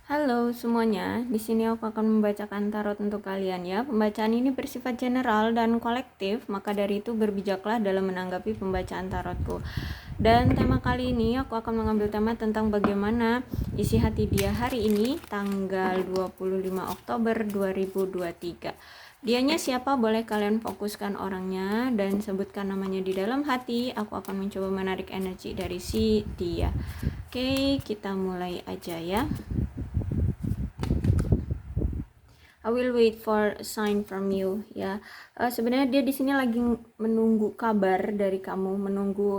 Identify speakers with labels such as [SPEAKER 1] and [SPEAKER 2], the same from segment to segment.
[SPEAKER 1] Halo semuanya, di sini aku akan membacakan tarot untuk kalian ya. Pembacaan ini bersifat general dan kolektif, maka dari itu berbijaklah dalam menanggapi pembacaan tarotku. Dan tema kali ini aku akan mengambil tema tentang bagaimana isi hati dia hari ini, tanggal 25 Oktober 2023. Dianya siapa? Boleh kalian fokuskan orangnya dan sebutkan namanya di dalam hati. Aku akan mencoba menarik energi dari si dia. Oke, kita mulai aja ya. I will wait for a sign from you ya. Sebenarnya dia di sini lagi menunggu kabar dari kamu, menunggu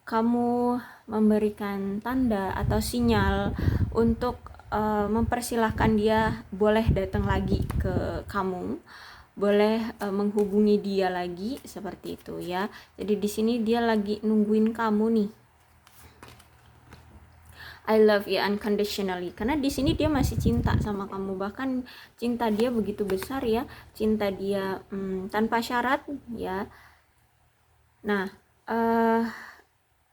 [SPEAKER 1] kamu memberikan tanda atau sinyal untuk mempersilahkan dia boleh datang lagi ke kamu, boleh menghubungi dia lagi seperti itu ya. Jadi di sini dia lagi nungguin kamu nih. I love you unconditionally, karena di sini dia masih cinta sama kamu, bahkan cinta dia begitu besar ya, cinta dia tanpa syarat ya. Nah,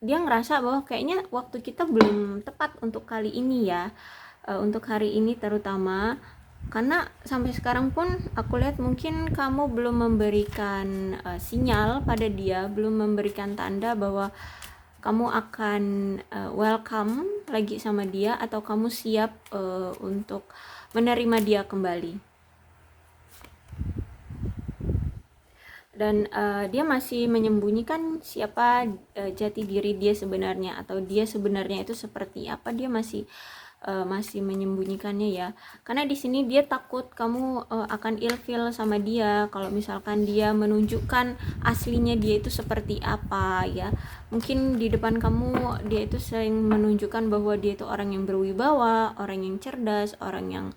[SPEAKER 1] dia ngerasa bahwa kayaknya waktu kita belum tepat untuk kali ini ya, untuk hari ini terutama, karena sampai sekarang pun aku lihat mungkin kamu belum memberikan sinyal pada dia, belum memberikan tanda bahwa kamu akan welcome lagi sama dia, atau kamu siap untuk menerima dia kembali. Dan dia masih menyembunyikan siapa jati diri dia sebenarnya, atau dia sebenarnya itu seperti apa, dia masih menyembunyikannya ya. Karena di sini dia takut kamu akan ilfeel sama dia kalau misalkan dia menunjukkan aslinya dia itu seperti apa ya. Mungkin di depan kamu dia itu sering menunjukkan bahwa dia itu orang yang berwibawa, orang yang cerdas, orang yang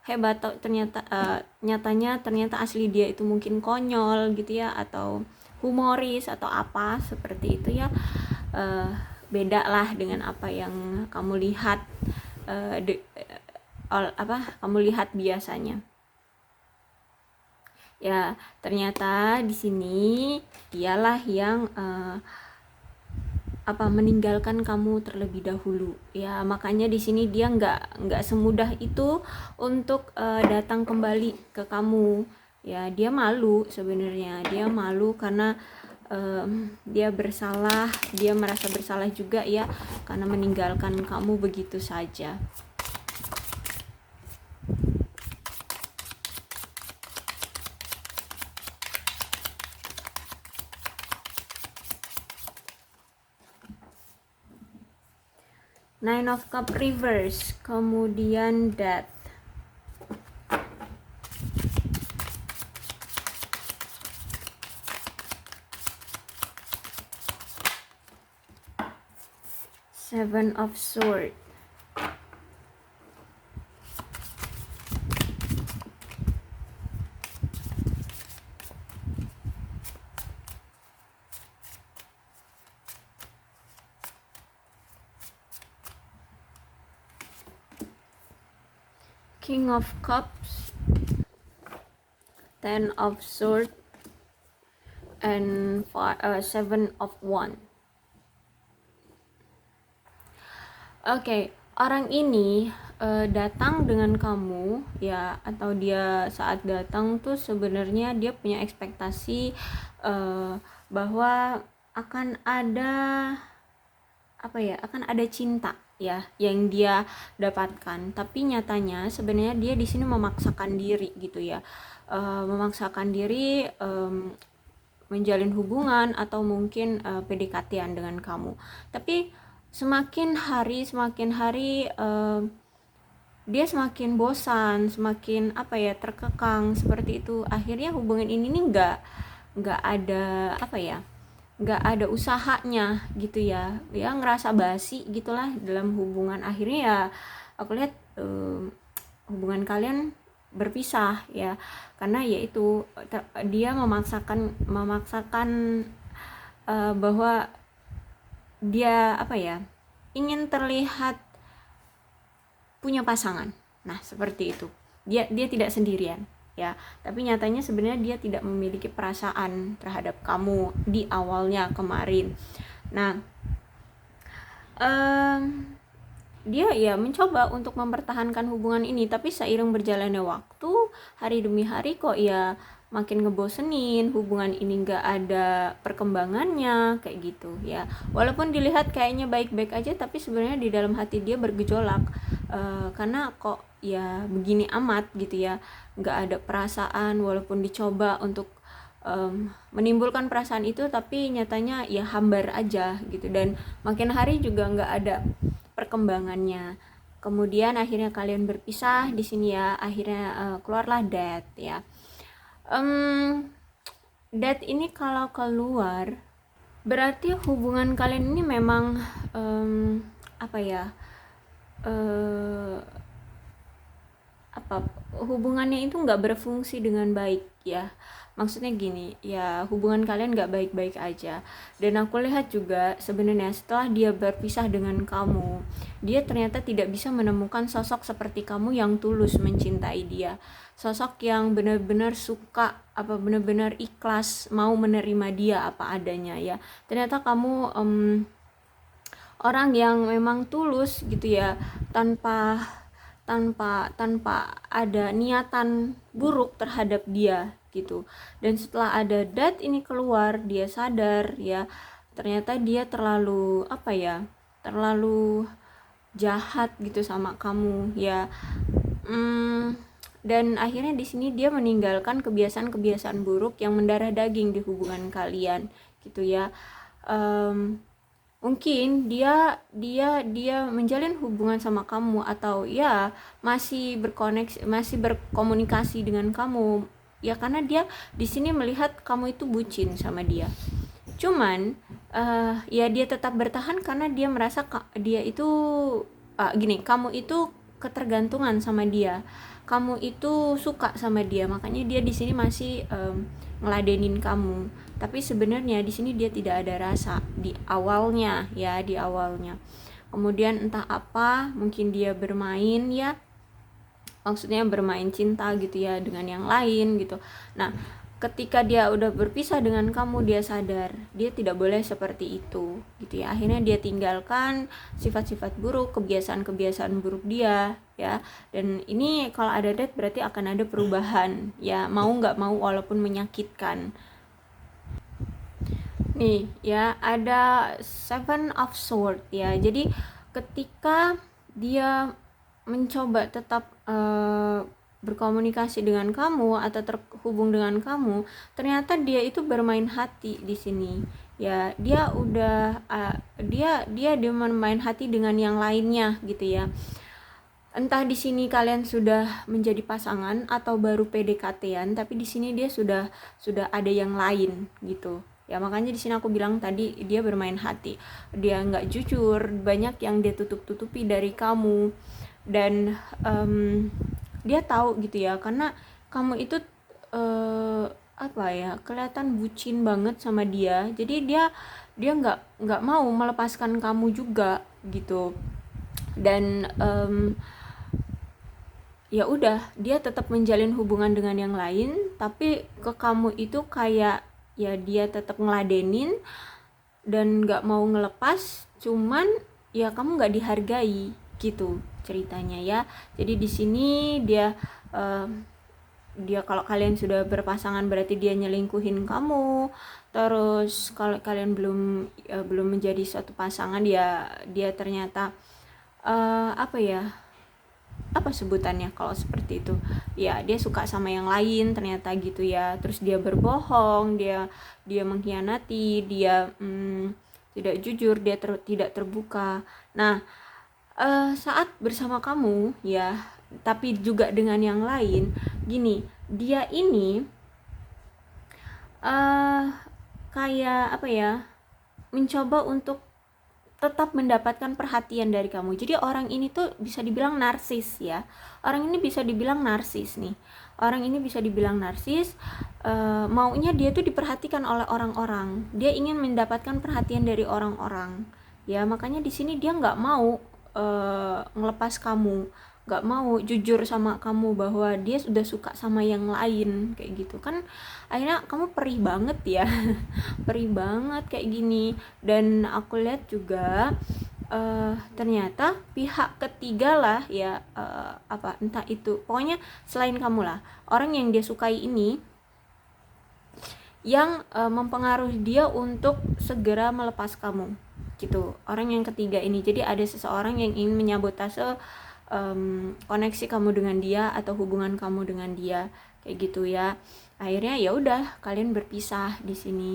[SPEAKER 1] hebat, atau ternyata asli dia itu mungkin konyol gitu ya, atau humoris atau apa seperti itu ya. Beda lah dengan apa yang kamu lihat, kamu lihat biasanya ya. Ternyata di sini dialah yang meninggalkan kamu terlebih dahulu ya. Makanya di sini dia nggak semudah itu untuk datang kembali ke kamu ya. Dia malu sebenarnya, dia malu karena dia bersalah, dia merasa bersalah juga ya, karena meninggalkan kamu begitu saja. Nine of Cup reverse, kemudian Death, Seven of Swords, King of Cups, Ten of Swords, and Seven of Wands. Oke, orang ini datang dengan kamu ya, atau dia saat datang tuh sebenarnya dia punya ekspektasi bahwa akan ada akan ada cinta ya yang dia dapatkan. Tapi nyatanya sebenarnya dia di sini memaksakan diri gitu ya, memaksakan diri menjalin hubungan atau mungkin PDKT-an dengan kamu. Tapi semakin hari dia semakin bosan, semakin terkekang seperti itu. Akhirnya hubungan ini nih nggak ada nggak ada usahanya gitu ya. Dia ngerasa basi gitulah dalam hubungan. Akhirnya ya aku lihat hubungan kalian berpisah ya, karena yaitu dia memaksakan bahwa dia ingin terlihat punya pasangan. Nah seperti itu, dia tidak sendirian ya, tapi nyatanya sebenarnya dia tidak memiliki perasaan terhadap kamu di awalnya kemarin. Nah dia ya mencoba untuk mempertahankan hubungan ini, tapi seiring berjalannya waktu, hari demi hari kok ya makin ngebosenin, hubungan ini nggak ada perkembangannya kayak gitu ya. Walaupun dilihat kayaknya baik-baik aja, tapi sebenarnya di dalam hati dia bergejolak. Karena kok ya begini amat gitu ya, nggak ada perasaan walaupun dicoba untuk menimbulkan perasaan itu, tapi nyatanya ya hambar aja gitu, dan makin hari juga nggak ada perkembangannya. Kemudian akhirnya kalian berpisah di sini ya, akhirnya keluarlah Death ya. Death ini kalau keluar berarti hubungan kalian ini memang apa ya, hubungannya itu nggak berfungsi dengan baik ya. Maksudnya gini ya, hubungan kalian nggak baik-baik aja. Dan aku lihat juga sebenarnya setelah dia berpisah dengan kamu, dia ternyata tidak bisa menemukan sosok seperti kamu yang tulus mencintai dia, sosok yang benar-benar suka, benar-benar ikhlas mau menerima dia apa adanya ya. Ternyata kamu orang yang memang tulus gitu ya, tanpa ada niatan buruk terhadap dia gitu. Dan setelah ada Death ini keluar, dia sadar ya, ternyata dia terlalu terlalu jahat gitu sama kamu ya. Dan akhirnya di sini dia meninggalkan kebiasaan-kebiasaan buruk yang mendarah daging di hubungan kalian gitu ya. Mungkin dia menjalin hubungan sama kamu, atau ya masih berkomunikasi dengan kamu ya, karena dia di sini melihat kamu itu bucin sama dia. Cuman ya dia tetap bertahan karena dia merasa dia itu kamu itu ketergantungan sama dia, kamu itu suka sama dia, makanya dia di sini masih ngeladenin kamu. Tapi sebenarnya di sini dia tidak ada rasa di awalnya ya, di awalnya. Kemudian entah apa, mungkin dia bermain ya, maksudnya bermain cinta gitu ya dengan yang lain gitu. Nah, ketika dia udah berpisah dengan kamu, dia sadar dia tidak boleh seperti itu gitu ya. Akhirnya dia tinggalkan sifat-sifat buruk, kebiasaan-kebiasaan buruk dia ya. Dan ini kalau ada Death berarti akan ada perubahan ya, mau nggak mau walaupun menyakitkan. Nih ya, ada Seven of Swords ya. Jadi ketika dia mencoba tetap berkomunikasi dengan kamu atau terhubung dengan kamu, ternyata dia itu bermain hati di sini ya. Dia udah dia bermain hati dengan yang lainnya gitu ya. Entah di sini kalian sudah menjadi pasangan atau baru PDKT-an, tapi di sini dia sudah ada yang lain gitu ya. Makanya di sini aku bilang tadi dia bermain hati, dia nggak jujur, banyak yang dia tutupi dari kamu. Dan dia tahu gitu ya, karena kamu itu kelihatan bucin banget sama dia, jadi dia nggak mau melepaskan kamu juga gitu. Dan ya udah, dia tetap menjalin hubungan dengan yang lain, tapi ke kamu itu kayak ya dia tetap ngeladenin dan nggak mau ngelepas. Cuman ya kamu nggak dihargai gitu ceritanya ya. Jadi di sini dia kalau kalian sudah berpasangan berarti dia nyelingkuhin kamu. Terus kalau kalian belum menjadi suatu pasangan ya, dia ternyata apa sebutannya kalau seperti itu ya, dia suka sama yang lain ternyata gitu ya. Terus dia berbohong, dia mengkhianati, dia tidak jujur, dia tidak terbuka. Nah, saat bersama kamu ya, tapi juga dengan yang lain gini, dia ini kayak mencoba untuk tetap mendapatkan perhatian dari kamu. Jadi orang ini tuh bisa dibilang narsis ya. Orang ini bisa dibilang narsis nih. Orang ini bisa dibilang narsis, maunya dia tuh diperhatikan oleh orang-orang. Dia ingin mendapatkan perhatian dari orang-orang. Ya, makanya di sini dia nggak mau ngelepas kamu, nggak mau jujur sama kamu bahwa dia sudah suka sama yang lain kayak gitu kan. Akhirnya kamu perih banget ya perih banget kayak gini. Dan aku lihat juga ternyata pihak ketiga lah ya, entah itu pokoknya selain kamu lah, orang yang dia sukai ini yang mempengaruhi dia untuk segera melepas kamu gitu, orang yang ketiga ini. Jadi ada seseorang yang ingin menyabotase koneksi kamu dengan dia atau hubungan kamu dengan dia kayak gitu ya. Akhirnya ya udah kalian berpisah di sini.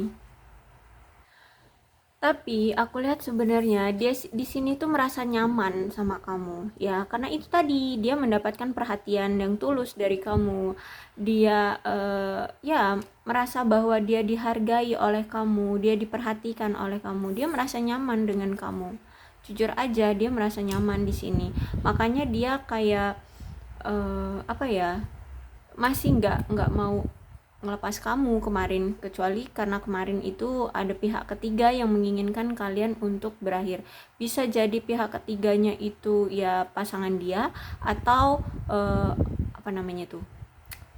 [SPEAKER 1] Tapi aku lihat sebenarnya dia di sini tuh merasa nyaman sama kamu ya, karena itu tadi dia mendapatkan perhatian yang tulus dari kamu. Dia ya merasa bahwa dia dihargai oleh kamu, dia diperhatikan oleh kamu, dia merasa nyaman dengan kamu. Jujur aja dia merasa nyaman di sini. Makanya dia kayak masih nggak mau ngelepas kamu kemarin, kecuali karena kemarin itu ada pihak ketiga yang menginginkan kalian untuk berakhir. Bisa jadi pihak ketiganya itu ya pasangan dia atau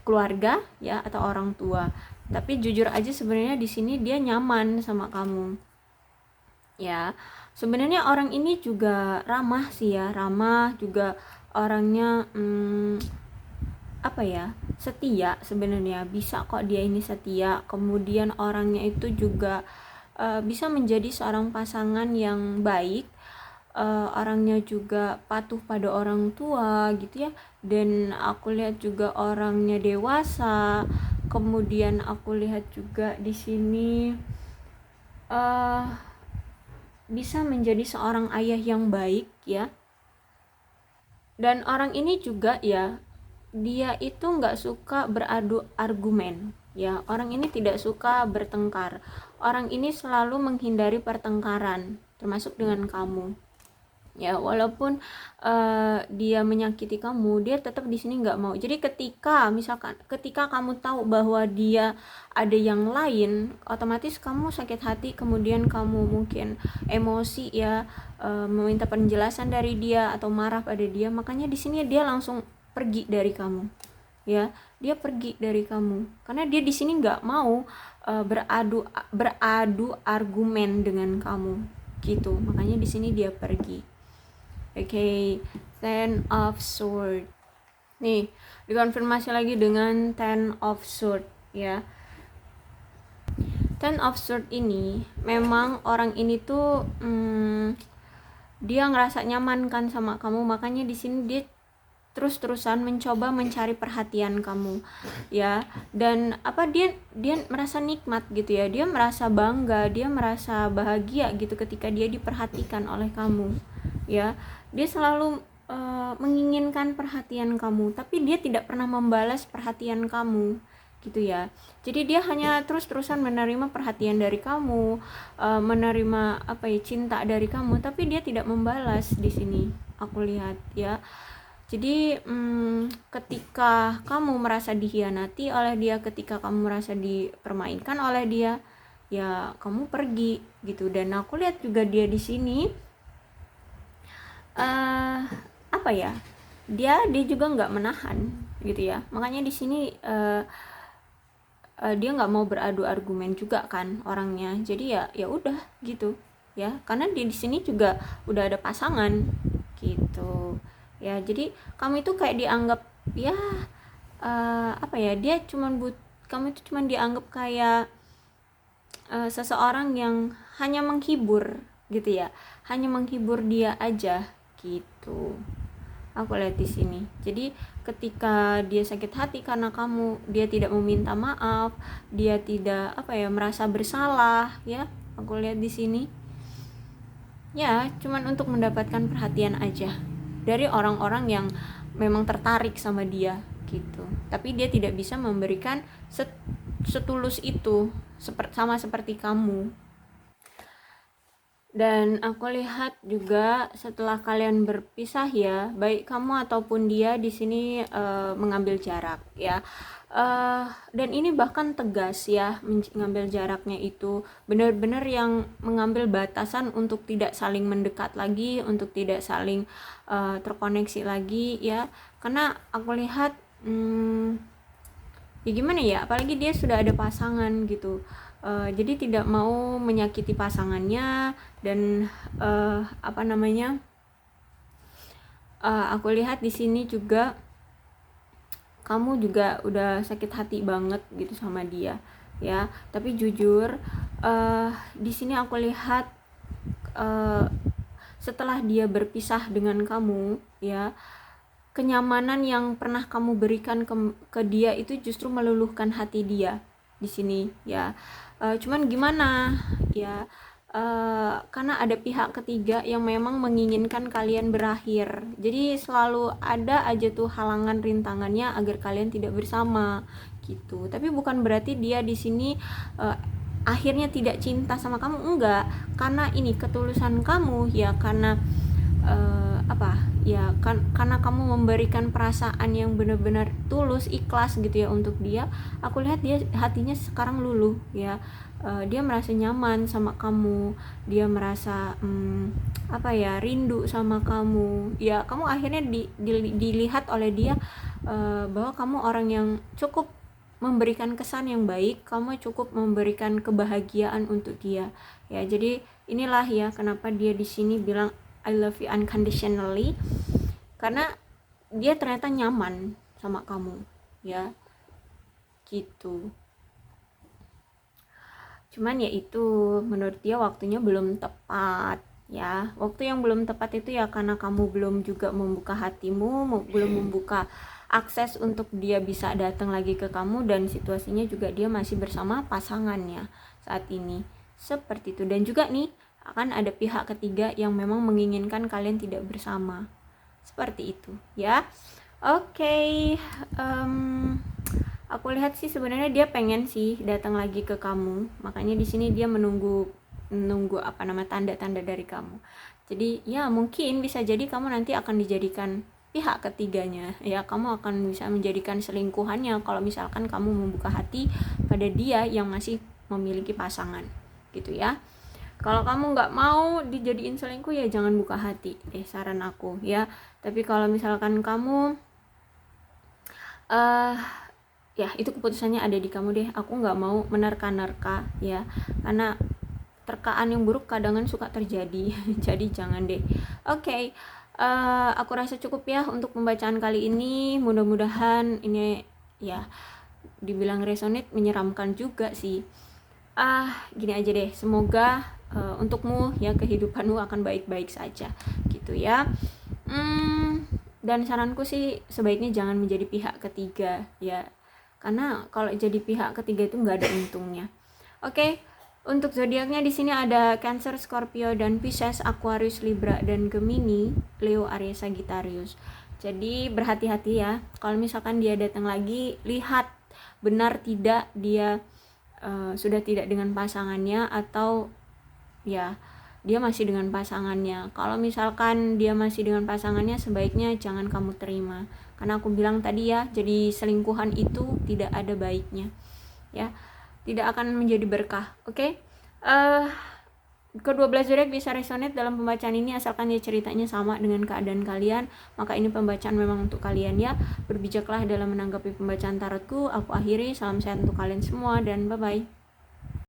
[SPEAKER 1] keluarga ya, atau orang tua. Tapi jujur aja sebenarnya di sini dia nyaman sama kamu ya. Sebenarnya orang ini juga ramah sih ya, ramah juga orangnya, setia sebenarnya, bisa kok dia ini setia. Kemudian orangnya itu juga bisa menjadi seorang pasangan yang baik, orangnya juga patuh pada orang tua gitu ya, dan aku lihat juga orangnya dewasa. Kemudian aku lihat juga di sini bisa menjadi seorang ayah yang baik ya. Dan orang ini juga ya, dia itu nggak suka beradu argumen ya, orang ini tidak suka bertengkar, orang ini selalu menghindari pertengkaran termasuk dengan kamu ya. Walaupun dia menyakiti kamu, dia tetap di sini nggak mau. Jadi ketika kamu tahu bahwa dia ada yang lain, otomatis kamu sakit hati, kemudian kamu mungkin emosi ya, meminta penjelasan dari dia atau marah pada dia. Makanya di sini dia langsung pergi dari kamu ya, dia pergi dari kamu karena dia di sini nggak mau beradu argumen dengan kamu gitu. Makanya di sini dia pergi. Oke, Ten of Sword nih dikonfirmasi lagi dengan Ten of Sword ya. Ten of Sword ini memang orang ini tuh dia ngerasa nyaman kan sama kamu, makanya di sini dia terus-terusan mencoba mencari perhatian kamu ya. Dan dia merasa nikmat gitu ya, dia merasa bangga, dia merasa bahagia gitu ketika dia diperhatikan oleh kamu ya. Dia selalu menginginkan perhatian kamu, tapi dia tidak pernah membalas perhatian kamu gitu ya. Jadi dia hanya terus-terusan menerima perhatian dari kamu, menerima cinta dari kamu, tapi dia tidak membalas di sini aku lihat ya. Jadi ketika kamu merasa dikhianati oleh dia, ketika kamu merasa dipermainkan oleh dia, ya kamu pergi gitu. Dan aku lihat juga dia di sini dia juga nggak menahan gitu ya. Makanya di sini dia nggak mau beradu argumen juga kan orangnya. Jadi ya udah gitu ya, karena dia di sini juga udah ada pasangan gitu ya. Jadi kamu itu kayak dianggap ya kamu itu cuman dianggap kayak seseorang yang hanya menghibur gitu ya, hanya menghibur dia aja gitu. Aku lihat di sini. Jadi ketika dia sakit hati karena kamu, dia tidak meminta maaf, dia tidak merasa bersalah ya. Aku lihat di sini ya, cuman untuk mendapatkan perhatian aja dari orang-orang yang memang tertarik sama dia gitu. Tapi dia tidak bisa memberikan setulus itu sama seperti kamu. Dan aku lihat juga setelah kalian berpisah ya, baik kamu ataupun dia di sini mengambil jarak ya. Dan ini bahkan tegas ya, mengambil jaraknya itu benar-benar yang mengambil batasan untuk tidak saling mendekat lagi, untuk tidak saling terkoneksi lagi ya. Karena aku lihat ya gimana ya, apalagi dia sudah ada pasangan gitu. Jadi tidak mau menyakiti pasangannya dan aku lihat di sini juga kamu juga udah sakit hati banget gitu sama dia ya. Tapi jujur di sini aku lihat setelah dia berpisah dengan kamu ya, kenyamanan yang pernah kamu berikan ke dia itu justru meluluhkan hati dia di sini ya. Cuman gimana ya, karena ada pihak ketiga yang memang menginginkan kalian berakhir. Jadi selalu ada aja tuh halangan rintangannya agar kalian tidak bersama gitu. Tapi bukan berarti dia di sini akhirnya tidak cinta sama kamu, enggak. Karena ini ketulusan kamu ya, karena karena kamu memberikan perasaan yang benar-benar tulus, ikhlas gitu ya untuk dia. Aku lihat dia hatinya sekarang luluh ya. Dia merasa nyaman sama kamu, dia merasa rindu sama kamu ya. Kamu akhirnya dilihat oleh dia bahwa kamu orang yang cukup memberikan kesan yang baik, kamu cukup memberikan kebahagiaan untuk dia ya. Jadi inilah ya kenapa dia di sini bilang I love you unconditionally, karena dia ternyata nyaman sama kamu ya gitu. Cuman ya itu, menurut dia waktunya belum tepat ya. Waktu yang belum tepat itu ya karena kamu belum juga membuka hatimu, belum membuka akses untuk dia bisa datang lagi ke kamu, dan situasinya juga dia masih bersama pasangannya saat ini seperti itu. Dan juga nih akan ada pihak ketiga yang memang menginginkan kalian tidak bersama seperti itu ya. Oke, aku lihat sih sebenarnya dia pengen sih datang lagi ke kamu, makanya di sini dia menunggu tanda-tanda dari kamu. Jadi ya mungkin bisa jadi kamu nanti akan dijadikan pihak ketiganya ya. Kamu akan bisa menjadikan selingkuhannya kalau misalkan kamu membuka hati pada dia yang masih memiliki pasangan gitu ya. Kalau kamu nggak mau dijadiin selingkuh ya jangan buka hati deh, saran aku ya. Tapi kalau misalkan kamu ya itu keputusannya ada di kamu deh. Aku nggak mau menerka-nerka ya, karena terkaan yang buruk kadang suka terjadi. Jadi jangan deh. Oke. Aku rasa cukup ya untuk pembacaan kali ini. Mudah-mudahan ini ya dibilang resonate, menyeramkan juga sih. Gini aja deh, semoga untukmu ya kehidupanmu akan baik-baik saja gitu ya. Dan saranku sih sebaiknya jangan menjadi pihak ketiga ya, karena kalau jadi pihak ketiga itu nggak ada untungnya. Oke. Untuk zodiaknya di sini ada Cancer, Scorpio, dan Pisces, Aquarius, Libra, dan Gemini, Leo, Aries, Sagittarius. Jadi berhati-hati ya. Kalau misalkan dia datang lagi, lihat benar tidak dia sudah tidak dengan pasangannya atau ya dia masih dengan pasangannya. Kalau misalkan dia masih dengan pasangannya, sebaiknya jangan kamu terima. Karena aku bilang tadi ya, jadi selingkuhan itu tidak ada baiknya ya. Tidak akan menjadi berkah. Oke. Kedua-belas zodiak bisa resonate dalam pembacaan ini asalkan dia ceritanya sama dengan keadaan kalian. Maka ini pembacaan memang untuk kalian ya. Berbijaklah dalam menanggapi pembacaan tarotku. Aku akhiri, salam sehat untuk kalian semua dan bye-bye.